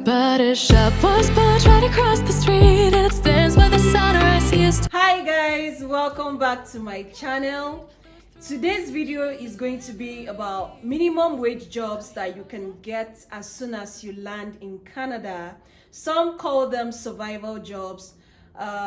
But a shop was built right across the street, and it stands by the sunrise used. Hi guys, welcome back to my channel. Today's video is going to be about minimum wage jobs that you can get as soon as you land in Canada. Some call them survival jobs,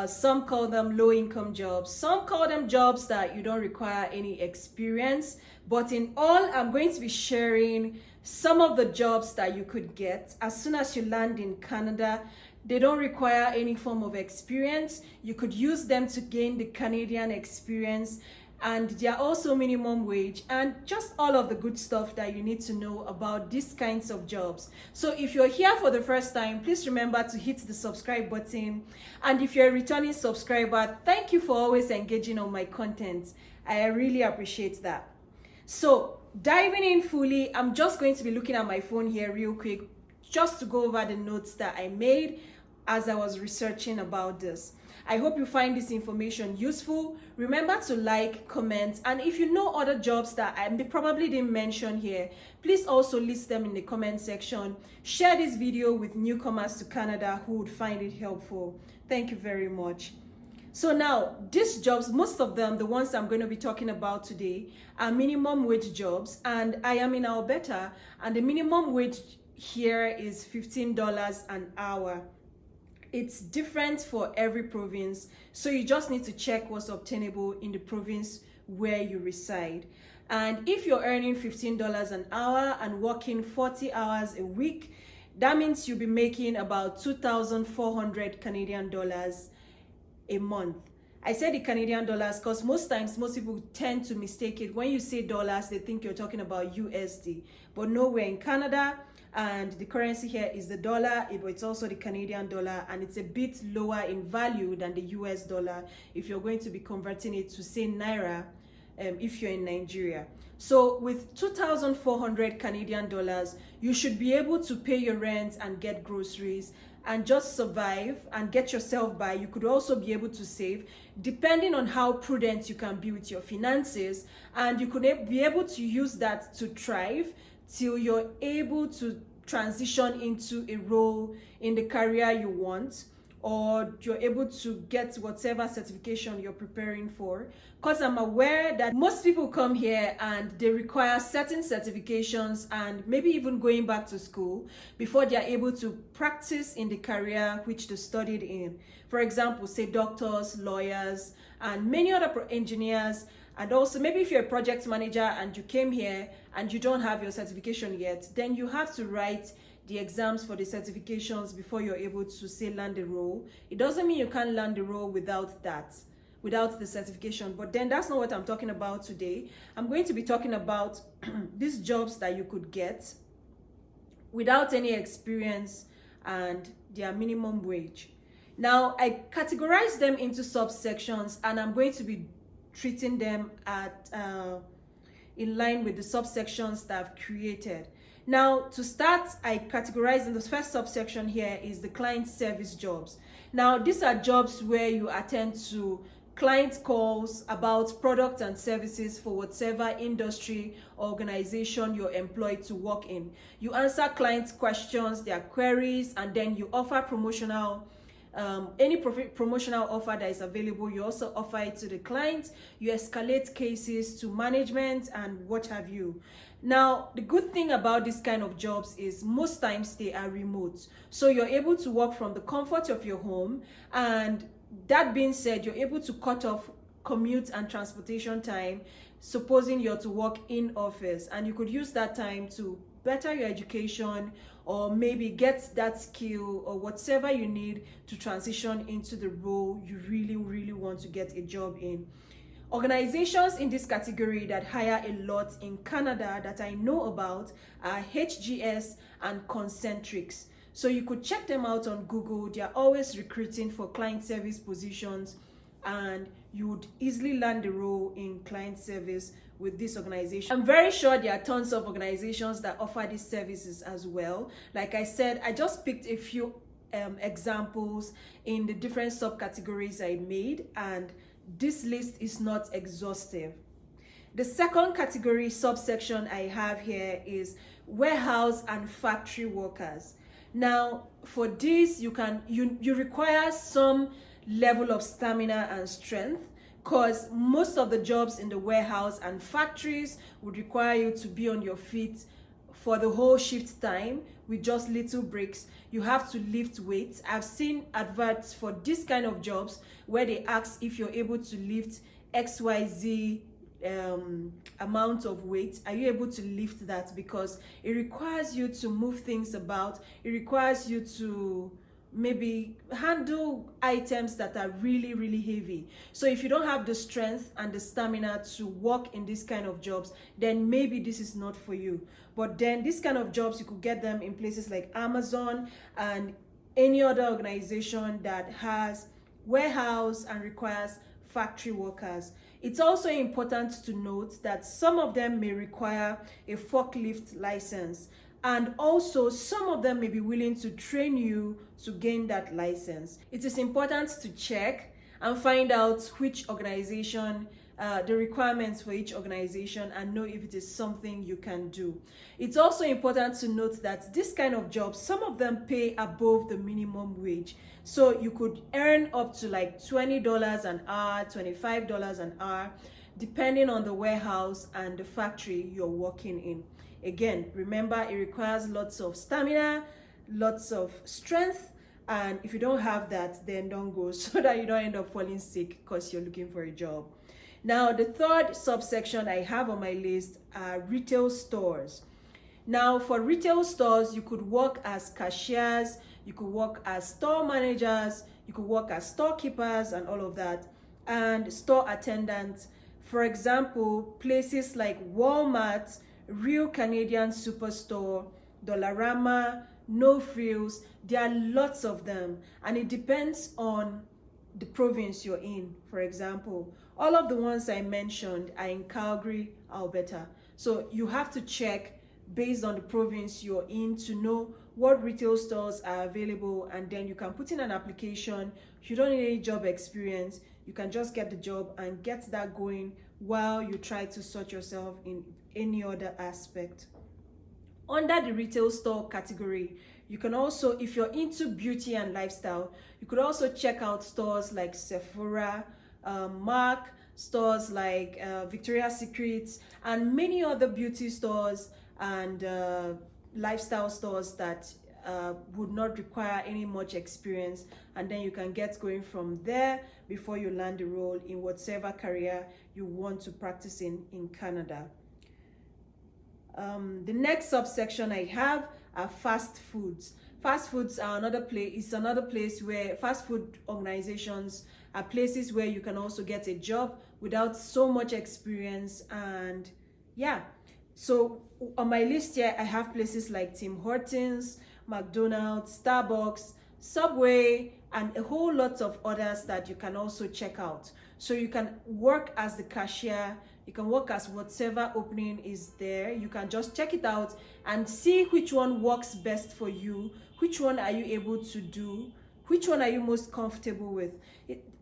some call them low-income jobs, some call them jobs that you don't require any experience. But in all, I'm going to be sharing some of the jobs that you could get as soon as you land in Canada. They don't require any form of experience. You could use them to gain the Canadian experience, and they are also minimum wage and just all of the good stuff that you need to know about these kinds of jobs. So if you're here for the first time, please remember to hit the subscribe button. And if you're a returning subscriber, thank you for always engaging on my content. I really appreciate that. So diving in fully, I'm just going to be looking at my phone here real quick just to go over the notes that I made as I was researching about this. I hope you find this information useful. Remember to like, comment, and if you know other jobs that I probably didn't mention here, please also list them in the comment section. Share this video with newcomers to Canada who would find it helpful. Thank you very much. So now, these jobs, most of them, the ones I'm going to be talking about today, are minimum wage jobs, and I am in Alberta, and the minimum wage here is $15 an hour. It's different for every province, so you just need to check what's obtainable in the province where you reside. And if you're earning $15 an hour and working 40 hours a week, that means you'll be making about 2,400 Canadian dollars a month. I said the Canadian dollars because most times most people tend to mistake it. When you say dollars, they think you're talking about USD, but no, we're in Canada, and the currency here is the dollar, but it's also the Canadian dollar, and it's a bit lower in value than the US dollar if you're going to be converting it to, say, Naira, if you're in Nigeria. So with 2,400 Canadian dollars, you should be able to pay your rent and get groceries and just survive and get yourself by. You could also be able to save depending on how prudent you can be with your finances, and you could be able to use that to thrive till you're able to transition into a role in the career you want, or you're able to get whatever certification you're preparing for. Because I'm aware that most people come here and they require certain certifications and maybe even going back to school before they're able to practice in the career which they studied in. For example, say doctors, lawyers, and many other engineers. And also, maybe if you're a project manager and you came here and you don't have your certification yet, then you have to write the exams for the certifications before you're able to, say, land a role. It doesn't mean you can't land a role without that, without the certification. But then that's not what I'm talking about today. I'm going to be talking about these jobs that you could get without any experience, and their minimum wage. Now, I categorize them into subsections, and I'm going to be treating them at in line with the subsections that I've created. Now, to start, I categorize in the first subsection here is the client service jobs. Now, these are jobs where you attend to client calls about products and services for whatever industry or organization you're employed to work in. You answer clients' questions, their queries, and then you offer promotional any promotional offer that is available. You also offer it to the client. You escalate cases to management and what have you. Now, the good thing about this kind of jobs is most times they are remote. So you're able to work from the comfort of your home. And that being said, you're able to cut off commute and transportation time, supposing you're to work in office. And you could use that time to better your education, or maybe get that skill or whatever you need to transition into the role you really want to get a job in. Organizations in this category that hire a lot in Canada that I know about are HGS and Concentrix. So you could check them out on Google. They are always recruiting for client service positions, and you would easily land a role in client service with this organization. I'm very sure there are tons of organizations that offer these services as well. Like I said, I just picked a few examples in the different subcategories I made, and this list is not exhaustive. The second category subsection I have here is warehouse and factory workers. Now, for this, you require some level of stamina and strength, because most of the jobs in the warehouse and factories would require you to be on your feet for the whole shift time with just little breaks. You have to lift weights. I've seen adverts for this kind of jobs where they ask if you're able to lift XYZ amount of weight. Are you able to lift that? Because it requires you to move things about. It requires you to maybe handle items that are really, really heavy. So if you don't have the strength and the stamina to work in this kind of jobs, then maybe this is not for you. But then this kind of jobs, you could get them in places like Amazon and any other organization that has warehouse and requires factory workers. It's also important to note that some of them may require a forklift license, and also some of them may be willing to train you to gain that license. It is important to check and find out which organization, the requirements for each organization, and know if it is something you can do. It's also important to note that this kind of jobs, some of them pay above the minimum wage. So you could earn up to like $20 an hour, $25 an hour, depending on the warehouse and the factory you're working in. Again, remember, it requires lots of stamina, lots of strength, and if you don't have that, then don't go, so that you don't end up falling sick because you're looking for a job. Now, the third subsection I have on my list are retail stores. Now, for retail stores, you could work as cashiers, you could work as store managers, you could work as storekeepers and all of that, and store attendants. For example, places like Walmart, Real Canadian Superstore, Dollarama, No Frills, there are lots of them, and it depends on the province you're in. For example, all of the ones I mentioned are in Calgary, Alberta. So you have to check based on the province you're in to know what retail stores are available, and then you can put in an application. You don't need any job experience. You can just get the job and get that going while you try to sort yourself in any other aspect. Under the retail store category, you can also, if you're into beauty and lifestyle, you could also check out stores like Sephora, MAC, stores like Victoria's Secrets, and many other beauty stores and lifestyle stores that would not require any much experience, and then you can get going from there before you land a role in whatever career you want to practice in Canada. The next subsection I have are fast foods. Fast foods are another place where fast food organizations are places where you can also get a job without so much experience. And yeah, so on my list here, I have places like Tim Hortons, McDonald's, Starbucks, Subway, and a whole lot of others that you can also check out. So you can work as the cashier, you can work as whatever opening is there. You can just check it out and see which one works best for you, which one are you able to do, which one are you most comfortable with.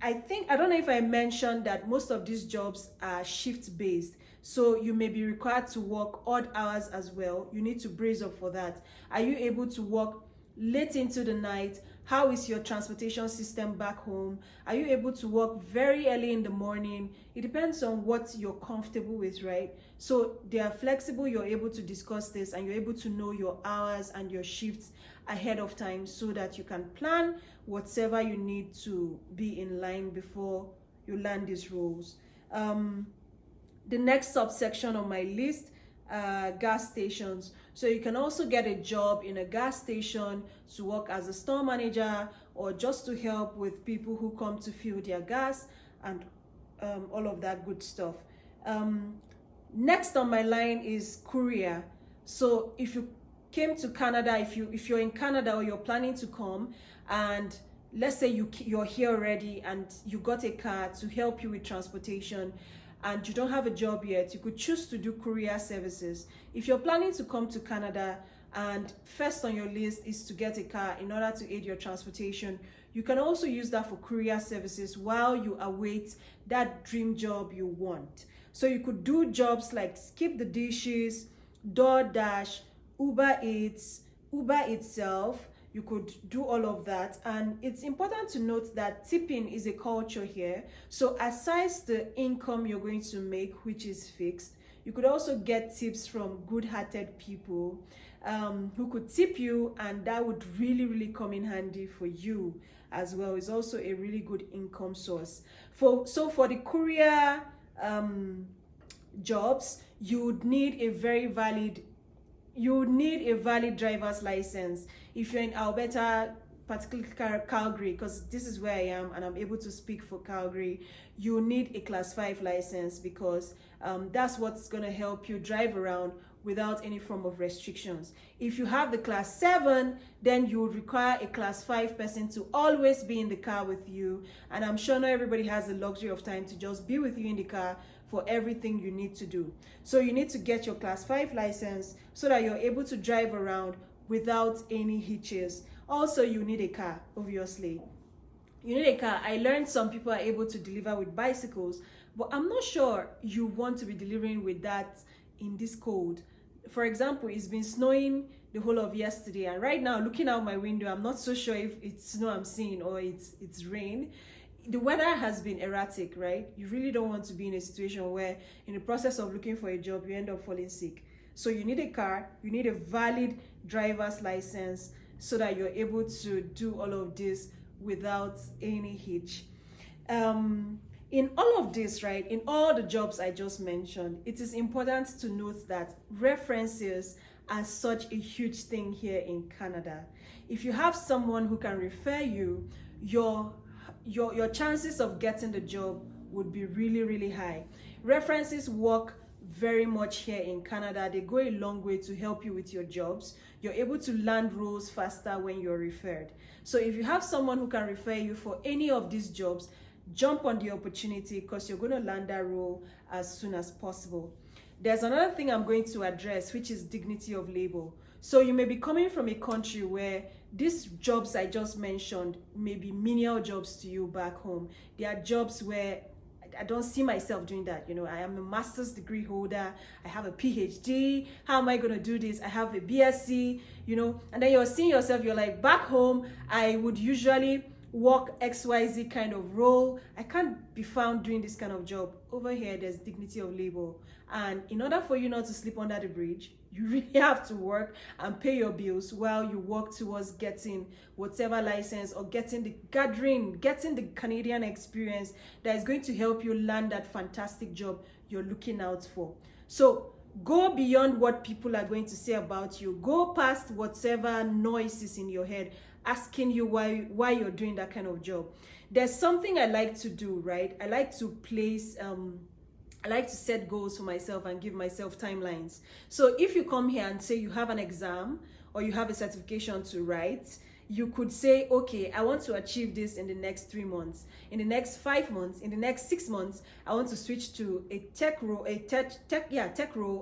I don't know if I mentioned that most of these jobs are shift based. So you may be required to work odd hours as well. You need to brace up for that. Are you able to work late into the night? How is your transportation system back home? Are you able to work very early in the morning? It depends on what you're comfortable with, right? So they are flexible. You're able to discuss this, and you're able to know your hours and your shifts ahead of time so that you can plan whatever you need to be in line before you land these roles. The next subsection on my list, gas stations. So you can also get a job in a gas station to work as a store manager, or just to help with people who come to fill their gas and all of that good stuff. Next on my line is Courier. So if you came to Canada, if you're in Canada or you're planning to come, and let's say you're here already and you got a car to help you with transportation, and you don't have a job yet, you could choose to do courier services. If you're planning to come to Canada and first on your list is to get a car in order to aid your transportation, you can also use that for courier services while you await that dream job you want. So you could do jobs like Skip the Dishes, DoorDash, Uber Eats, Uber itself. you could do all of that. And it's important to note that tipping is a culture here. So aside the income you're going to make, which is fixed, you could also get tips from good-hearted people who could tip you, and that would really come in handy for you as well. It's also a really good income source. For the courier jobs, you would need a valid driver's license. If you're in Alberta, particularly Calgary, because this is where I am and I'm able to speak for Calgary, you need a class 5 license, because that's what's going to help you drive around without any form of restrictions. If you have the class 7, then you would require a class 5 person to always be in the car with you, and I'm sure not everybody has the luxury of time to just be with you in the car for everything you need to do. So you need to get your class 5 license so that you're able to drive around without any hitches. Also, you need a car, obviously. You need a car. I learned some people are able to deliver with bicycles, but I'm not sure you want to be delivering with that in this cold. For example, it's been snowing the whole of yesterday, and right now, looking out my window, I'm not so sure if it's snow I'm seeing or it's rain. The weather has been erratic, right? You really don't want to be in a situation where in the process of looking for a job, you end up falling sick. So you need a car, you need a valid driver's license so that you're able to do all of this without any hitch. In all of this, right, in all the jobs I just mentioned, it is important to note that references are such a huge thing here in Canada. If you have someone who can refer you, your chances of getting the job would be really high. References work very much here in Canada. They go a long way to help you with your jobs. You're able to land roles faster when you're referred. So if you have someone who can refer you for any of these jobs, jump on the opportunity, because you're going to land that role as soon as possible. There's another thing I'm going to address, which is dignity of labor. So you may be coming from a country where these jobs I just mentioned may be menial jobs to you back home. They are jobs where I don't see myself doing that. You know, I am a master's degree holder. I have a PhD. How am I going to do this? I have a BSc, you know, and then you're seeing yourself, you're like, back home, I would usually work XYZ kind of role. I can't be found doing this kind of job. Over here, there's dignity of labor. And in order for you not to sleep under the bridge, you really have to work and pay your bills while you work towards getting whatever license or getting the Canadian experience that is going to help you land that fantastic job you're looking out for. So go beyond what people are going to say about you. Go past whatever noise is in your head asking you why you're doing that kind of job. There's something I like to do, right? I like to I like to set goals for myself and give myself timelines. So if you come here and say you have an exam or you have a certification to write, you could say, okay, I want to achieve this in the next 3 months, in the next 5 months, in the next 6 months, I want to switch to a tech role,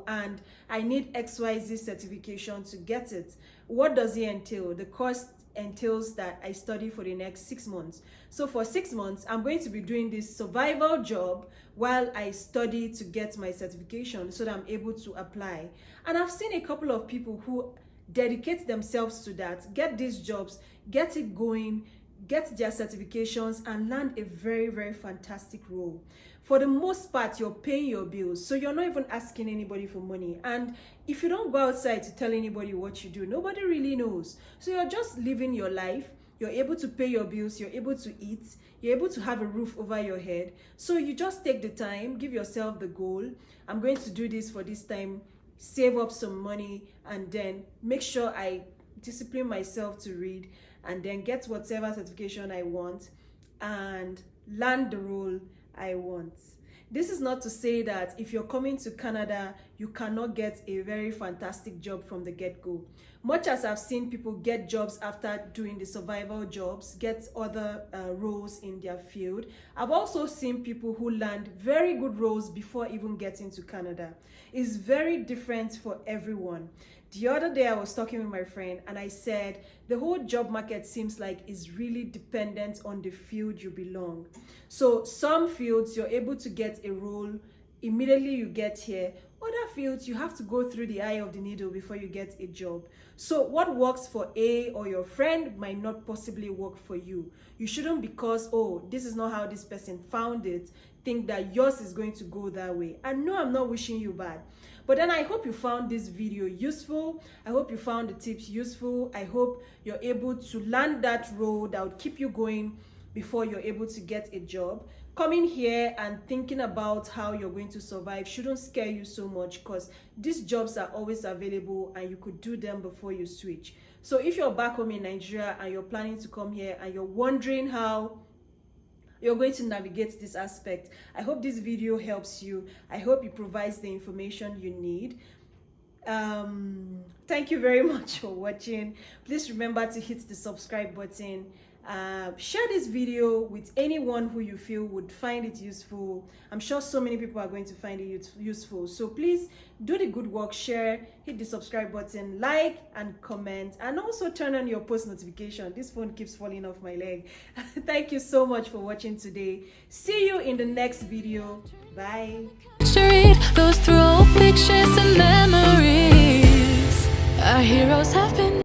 and I need XYZ certification to get it. What does it entail? The course entails that I study for the next 6 months. So for 6 months, I'm going to be doing this survival job while I study to get my certification so that I'm able to apply. And I've seen a couple of people who dedicate themselves to that, get these jobs, get it going, get their certifications, and land a very fantastic role. For the most part, you're paying your bills, so you're not even asking anybody for money. And if you don't go outside to tell anybody what you do, nobody really knows. So you're just living your life. You're able to pay your bills, you're able to eat, you're able to have a roof over your head. So you just take the time, give yourself the goal. I'm going to do this for this time, save up some money, and then make sure I discipline myself to read, and then get whatever certification I want and land the role I want. This is not to say that if you're coming to Canada, you cannot get a very fantastic job from the get-go. Much as I've seen people get jobs after doing the survival jobs, get other roles in their field, I've also seen people who land very good roles before even getting to Canada. It's very different for everyone. The other day I was talking with my friend and I said, the whole job market seems like it's really dependent on the field you belong. So some fields you're able to get a role immediately you get here. Other fields, you have to go through the eye of the needle before you get a job. So what works for A or your friend might not possibly work for you. You shouldn't, because, oh, this is not how this person found it, think that yours is going to go that way. And no, I'm not wishing you bad. But then I hope you found this video useful. I hope you found the tips useful. I hope you're able to land that role that would keep you going before you're able to get a job. Coming here and thinking about how you're going to survive shouldn't scare you so much, because these jobs are always available and you could do them before you switch. So if you're back home in Nigeria and you're planning to come here and you're wondering how you're going to navigate this aspect, I hope this video helps you. I hope it provides the information you need. Thank you very much for watching. Please remember to hit the subscribe button. Share this video with anyone who you feel would find it useful. I'm sure so many people are going to find it useful. So please do the good work, share, hit the subscribe button, like and comment, and also turn on your post notification. This phone keeps falling off my leg. Thank you so much for watching today. See you in the next video. Bye. Read those through old pictures and